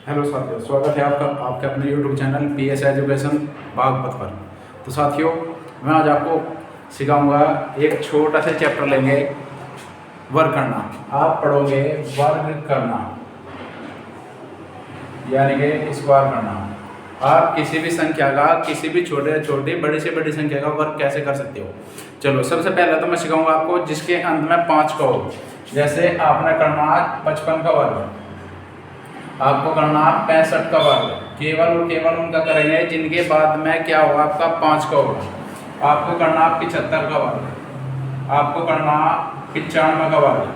Hello साथियों, स्वागत है आपका आपके अपने YouTube channel PS education Baghpat पर। तो साथियों, मैं आज आपको सिखाऊंगा एक छोटा सा चैप्टर लेंगे, वर्ग करना। आप पढ़ोगे वर्ग करना यानी कि स्क्वायर करना। आप किसी भी संख्या का, किसी भी छोटे से छोटी, बड़ी से बड़ी संख्या का वर्ग कैसे कर सकते हो। चलो, सबसे पहले तो मैं सिखाऊंगा आपको जिसके अंत में 5 का हो। जैसे आपने करना 55 का वर्ग, आपको करना 65 का वर्ग। केवल और केवल उनका करेंगे जिनके बाद में क्या होगा, आपका 5 का होगा। आपको करना 75 का वर्ग, आपको करना 95 का वर्ग,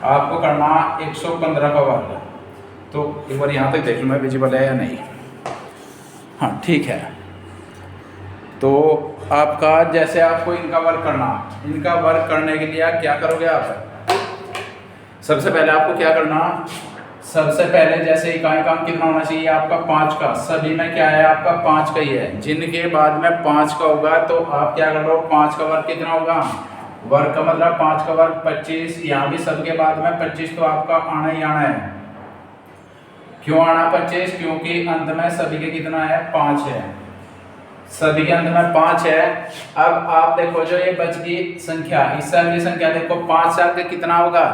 आपको करना 115 का वर्ग। तो एक बार यहाँ तक देख लूँ मैं, विजिबल है या नहीं। हाँ, ठीक है। तो आपका जैसे आपको इनका वर्ग करना, इनका वर्ग करने के लिए क्या करोगे आप, सबसे पहले आपको क्या करना, सबसे पहले जैसे इकाई काम कितना होना चाहिए आपका 5 का। सभी में क्या है आपका 5 का ही है। जिनके बाद में 5 का होगा तो आप क्या कर लो, 5 का वर्ग कितना होगा, वर्ग का मतलब 5 का वर्ग 25। यहाँ भी सबके बाद में 25 तो आपका आना ही आना है। क्यों आना 25? क्योंकि अंत में सभी के कितना है, 5 है। सभी के अंत में 5 है। अब आप देखो जो ये बच गई संख्या, इस साल की संख्या देखो, 5 साल के कितना होगा,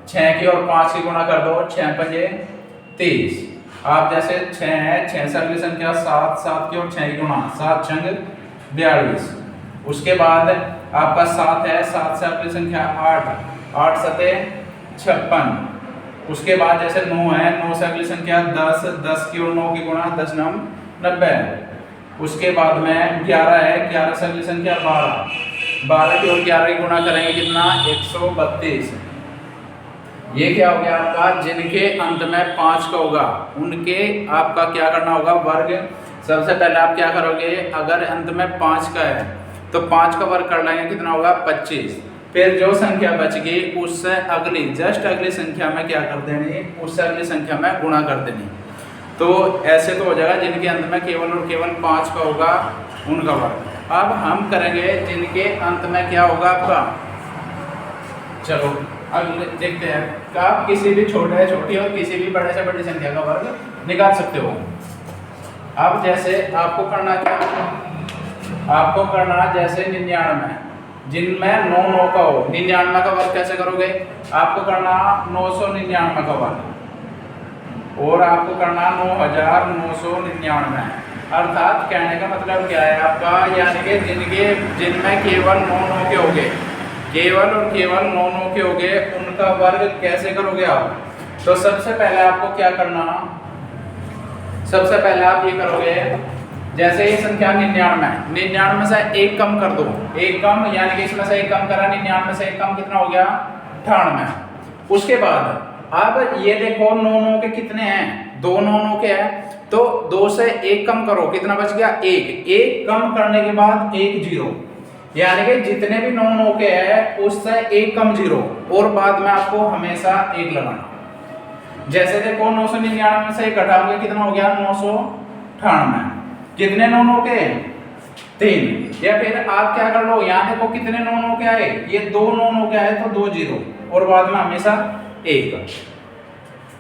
6 की और 5 की गुणा कर दो, 6 पंजे 30। आप जैसे 6 है, 6 से अगली संख्या 7, 7 की और 6 की गुणा, 7 छंग 42। उसके बाद आपका 7 है, 7 से अगली संख्या 8, 8 सते 56। उसके बाद जैसे 9 है, 9 से अगली संख्या 10, 10 की और 9 की गुणा, 10 9 90। उसके बाद में 11 है, 11 से अगली संख्या 12, 12 की और 11 की गुणा करेंगे कितना, 132। ये क्या हो गया आपका, जिनके अंत में 5 का होगा उनके आपका क्या करना होगा, वर्ग। सबसे पहले आप क्या करोगे, अगर अंत में 5 का है तो 5 का वर्ग कर लेंगे, कितना होगा 25। फिर जो संख्या बच गई उससे अगली, जस्ट अगली संख्या में क्या कर देनी, उससे अगली संख्या में गुणा कर देनी। तो ऐसे तो हो जाएगा जिनके अंत में केवल और केवल 5 का होगा उनका वर्ग। अब हम करेंगे जिनके अंत में क्या होगा आपका। चलो अब देखते हैं कि आप किसी भी छोटे से छोटी और किसी भी बड़े से बड़ी संख्या का वर्ग निकाल सकते हो। अब जैसे आपको करना क्या, आपको करना जैसे 99, जिनमें 9 9 का हो। 99 का वर्ग कैसे करोगे, आपको करना 999 का वर्ग और आपको करना 9999। अर्थात कहने का मतलब क्या है आपका, यानी कि जिनमें केवल 9 9 के होंगे, केवल और केवल 9 9 के होंगे, उनका वर्ग कैसे करोगे आप। तो सबसे पहले आपको क्या करना, सबसे पहले आप ये करोगे, जैसे ये संख्या 99 से एक कम कर दो, एक कम यानी कि इसमें से एक कम करा, 99 से एक कम कितना हो गया, 98। उसके बाद अब ये देखो 9 9 के कितने हैं, 2 9 9 के हैं, तो 2 से एक कम करो, कितना बच गया, 1। एक कम करने के बाद 1 0, यानी कि जितने भी 9 9 के हैं उससे एक कम 0 और बाद में आपको हमेशा 1 लगाना। जैसे देखो 999 में से 1 घटाओगे, कितना हो गया, 998। कितने 9 9 के, 3। या फिर आप क्या कर लो, यहाँ देखो कितने 9 9 के आए, ये 2 9 9 के आए तो 2 0 और बाद में हमेशा 1।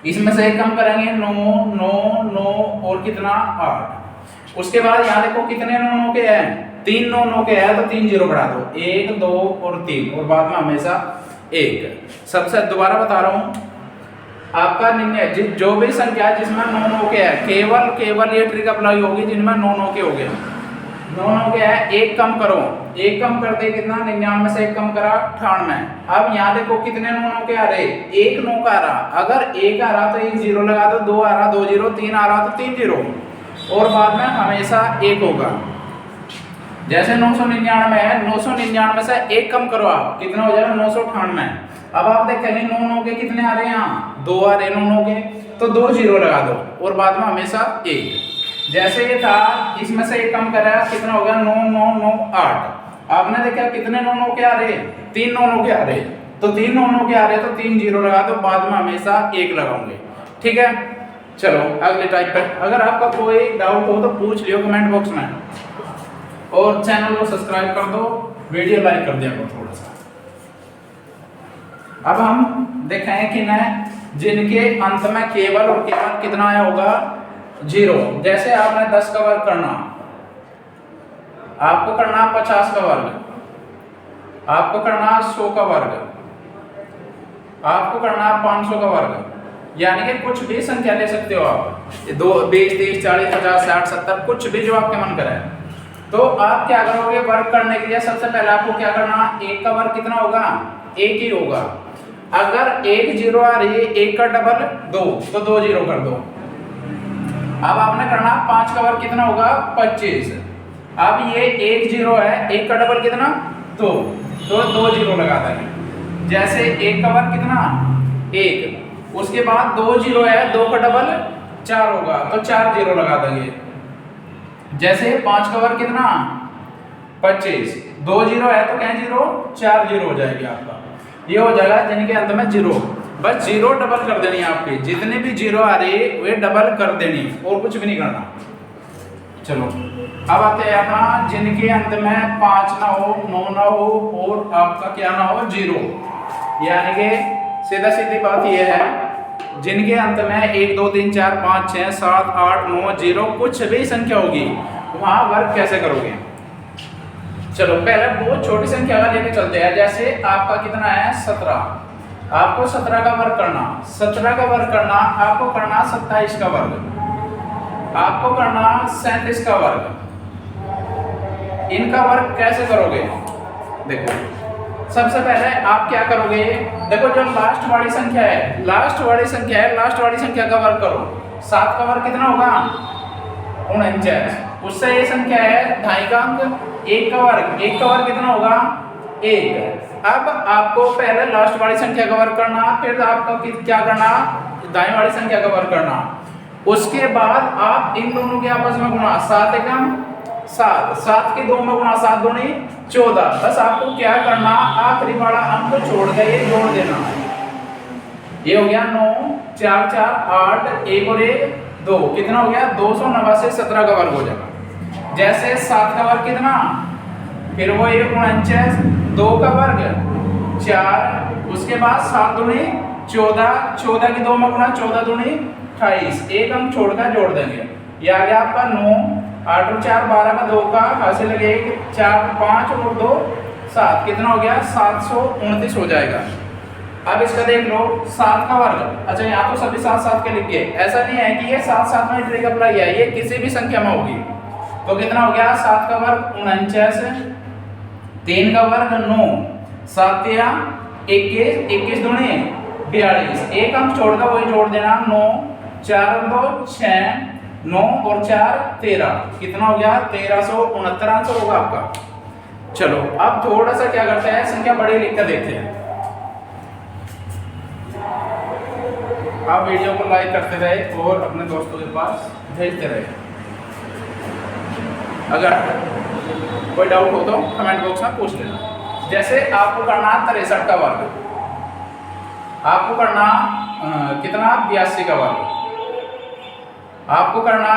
इसमें से एक कम करेंगे, 9 9 9 और कितना, 8। उसके बाद यहाँ देखो कितने 9 9 के हैं, 3 9 9 के हैं तो 3 0 बढ़ा दो, 1 2 और 3 और बाद में हमेशा 1। सबसे दोबारा बता रहा हूँ, आपका जो भी संख्या जिसमें 9 9 के है, केवल ये ट्रिक अप्लाई होगी जिनमें 9 9 के हो गए, 9 9 के है, एक कम करो, एक कम करते कितना, 99 से एक कम करा 98। अब यहाँ देखो कितने 9 9 के आ रहे, 1 9 का आ रहा, अगर 1 आ रहा तो 1 0 लगा दो, 2 आ रहा 2 0, 3 आ रहा तो 3 0 और बाद में हमेशा 1 होगा। जैसे 999 है, 999 से एक कम करो आप, कितना हो जाएगा, 998। अब आप देखेंगे 9 9 के कितने आ रहे हैं, यहाँ 2 आ रहे 9 9 के, तो 2 0 लगा दो और बाद में हमेशा 1। जैसे ये था, इसमें से एक कम करा, कितना हो गया, 9 9 9 8। आपने देखा कितने 9 9 के आ रहे, 3 9 9 के आ रहे, तो 3 9 9 के आ रहे तो 3 0 लगा दो, बाद में हमेशा 1 लगाओगे। ठीक है, चलो अगले टाइप पे। अगर आपका कोई डाउट हो तो पूछ लियो कमेंट बॉक्स में, और चैनल को सब्सक्राइब कर दो, वीडियो लाइक कर दिया करो थोड़ा सा। अब हम देखें कि न जिनके अंत में केवल और केवल कितना आया होगा 0। जैसे आपने 10 का वर्ग करना, आपको करना 50 का वर्ग, आपको करना 100 का वर्ग, आपको करना 500 का वर्ग, यानी कि कुछ भी संख्या ले सकते हो आप, 2 20 30 40 50 60 70 कुछ भी जो आपके मन करे। तो आप क्या करोगे वर्ग करने के लिए, सबसे पहले आपको क्या करना, 1 का वर्ग कितना होगा 1 ही होगा। अगर 1 0 आ रही है, 1 का डबल 2, तो 2 0 कर दो। अब आपने करना 5 का वर्ग कितना होगा 25। अब ये 1 0 है, 1 का डबल कितना 2, तो 2 0 लगा देंगे। जैसे 1 का वर्ग कितना 1, उसके बाद 2 0 है, 2 का डबल 4 होगा, तो 4 0 लगा देंगे। जैसे 5 का वर्ग कितना 25, 2 0 है तो क्या 0, 4 0 हो जाएगी आपका। ये हो जाएगा जिनके अंत में 0, बस 0 डबल कर देनी है आपकी, जितने भी 0 आ रही है वे डबल कर देनी, और कुछ भी नहीं करना। चलो अब आते हैं अपना जिनके अंत में 5 ना हो, 9 ना हो और आपका क्या ना हो 0, यानी कि सीधा सीधी बात यह है, जिनके अंत में 1 2 3 4 5 6 7 8 9 0 कुछ भी संख्या होगी, वहां वर्ग कैसे करोगे। चलो पहले बहुत छोटी संख्या का लेके चलते हैं। जैसे आपका कितना है 17, आपको 17 का वर्ग करना, 17 का वर्ग करना, आपको करना 27 का वर्ग, आपको करना 37 का वर्ग। इनका वर्ग कैसे करोगे, देखो सबसे पहले आप क्या करोगे, देखो जो लास्ट वाली संख्या है, लास्ट वाली संख्या है, लास्ट वाली संख्या का वर्ग करो। 7 का वर्ग कितना होगा 49, उससे ये संख्या है 2.5 का अंक। 1 का वर्ग, 1 का वर्ग कितना होगा 1। अब आपको पहले लास्ट वाली संख्या का वर्ग करना, फिर आपको क्या करना दाएं वाली संख्या का वर्ग करना, उसके बाद आप इन दोनों के आपस में गुणा, 7 एकम 7, 7 के 2 में गुणा, 7 दूनी 14। बस आपको क्या करना, आखिरी वाला अंक छोड़ के ये जोड़ देना। ये हो गया 9 4 4 8, 1 और 1 2, कितना हो गया 289, 17 का वर्ग हो जाएगा। जैसे 7 का वर्ग कितना, फिर वो 49, 2 का वर्ग 4, उसके बाद 7 दूनी 14, 14 की 2 में गुणा, 14 दूनी 28, एक अंक छोड़कर जोड़ देंगे। ये आ गया आपका 9 8 और 4 12 का 2 का हासिल लगे 1 4 5 और 2 7, कितना हो गया 729 हो जाएगा। अब इसका देख लो 7 का वर्ग, अच्छा यहाँ तो सभी 7 7 के लिख गए, ऐसा नहीं है कि ये 7 7 में ट्रिक अप्लाई है, ये किसी भी संख्या में होगी। तो कितना हो गया 7 का वर्ग 49, 3 का वर्ग 9, 7 या 21, 21 दूनी 42, एक अंक छोड़कर वही जोड़ देना 9 4 और 2 6, 9 और 4 13, कितना हो गया 1369 आंसर होगा आपका। चलो अब थोड़ा सा क्या करते हैं, संख्या बड़ी लिख कर देखते हैं। आप वीडियो को लाइक करते रहे और अपने दोस्तों के पास भेजते रहे। अगर कोई डाउट हो तो कमेंट बॉक्स में पूछ लेना। जैसे आपको करना 63 का वर्ग, आपको करना कितना 82 का वर्ग, आपको करना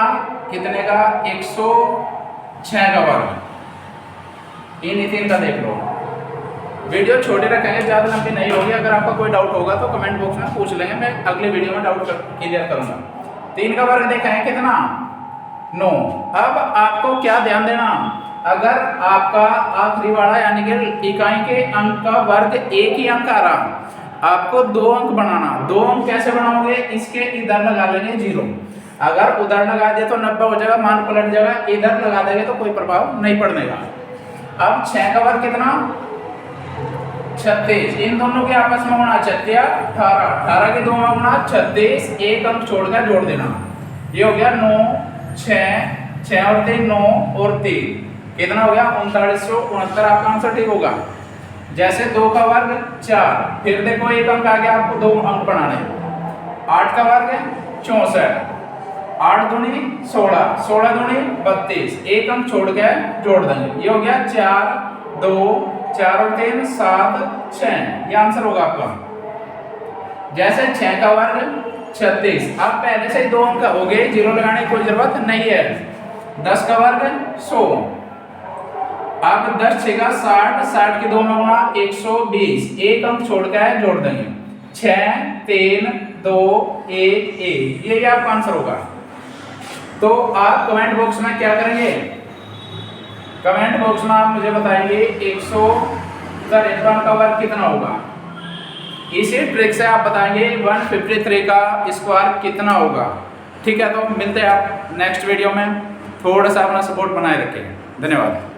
कितने का 106 का वर्ग। इन 3 का देख लो। वीडियो छोटे रखेंगे, ज़्यादा लंबी नहीं होगी। अगर आपका कोई डाउट होगा तो कमेंट बॉक्स में पूछ लेंगे, मैं अगले वीडियो में डाउट क्लियर करूंगा। 3 का वर्ग देखा है कितना 9। अब आपको क्या ध्यान देना, अगर आपका आखिरी वाला यानी कि इकाई के अंक का वर्ग एक ही अंक आ रहा, आपको 2 अंक बनाना। 2 अंक कैसे बनाओगे, इसके इधर लगा लेंगे 0, अगर उधर लगा दिया तो 90 हो जाएगा, मान पलट जाएगा। इधर लगा देंगे तो कोई प्रभाव नहीं पड़ने का। अब 6 का वर्ग कितना 36, इन दोनों के आपस में गुणा 36 18, 18 के 2 में गुणा 36, एक अंक छोड़कर जोड़ देना। ये हो गया 9 6 6 और 3 9 और 3, कितना हो गया 3969, आपका आंसर ठीक होगा। जैसे 2 का वर्ग 4, फिर देखो एक अंक आ गया, आपको 2 अंक बनाने। 8 का वर्ग 64, 8 दूनी 16, 16 दूनी 32, एक अंक छोड़ के जोड़ देंगे। ये हो गया 4 2 4 और 3 7 6, ये आंसर होगा आपका। जैसे 6 का वर्ग 36, अब पहले से 2 अंक हो गए, 0 लगाने की कोई जरूरत नहीं है। 10 का वर्ग 100, अब 10 6 का 60, 60 के 2 में गुणा 120, एक अंक छोड़ के जोड़ देंगे। 6 3 2AA, ये आपका आंसर होगा। तो आप कमेंट बॉक्स में क्या करेंगे, कमेंट बॉक्स में आप मुझे बताएंगे 153 का वर्ग कितना होगा। इसी ट्रिक से आप बताएंगे 153 का स्क्वायर कितना होगा। ठीक है, तो मिलते हैं आप नेक्स्ट वीडियो में। थोड़ा सा अपना सपोर्ट बनाए रखें। धन्यवाद।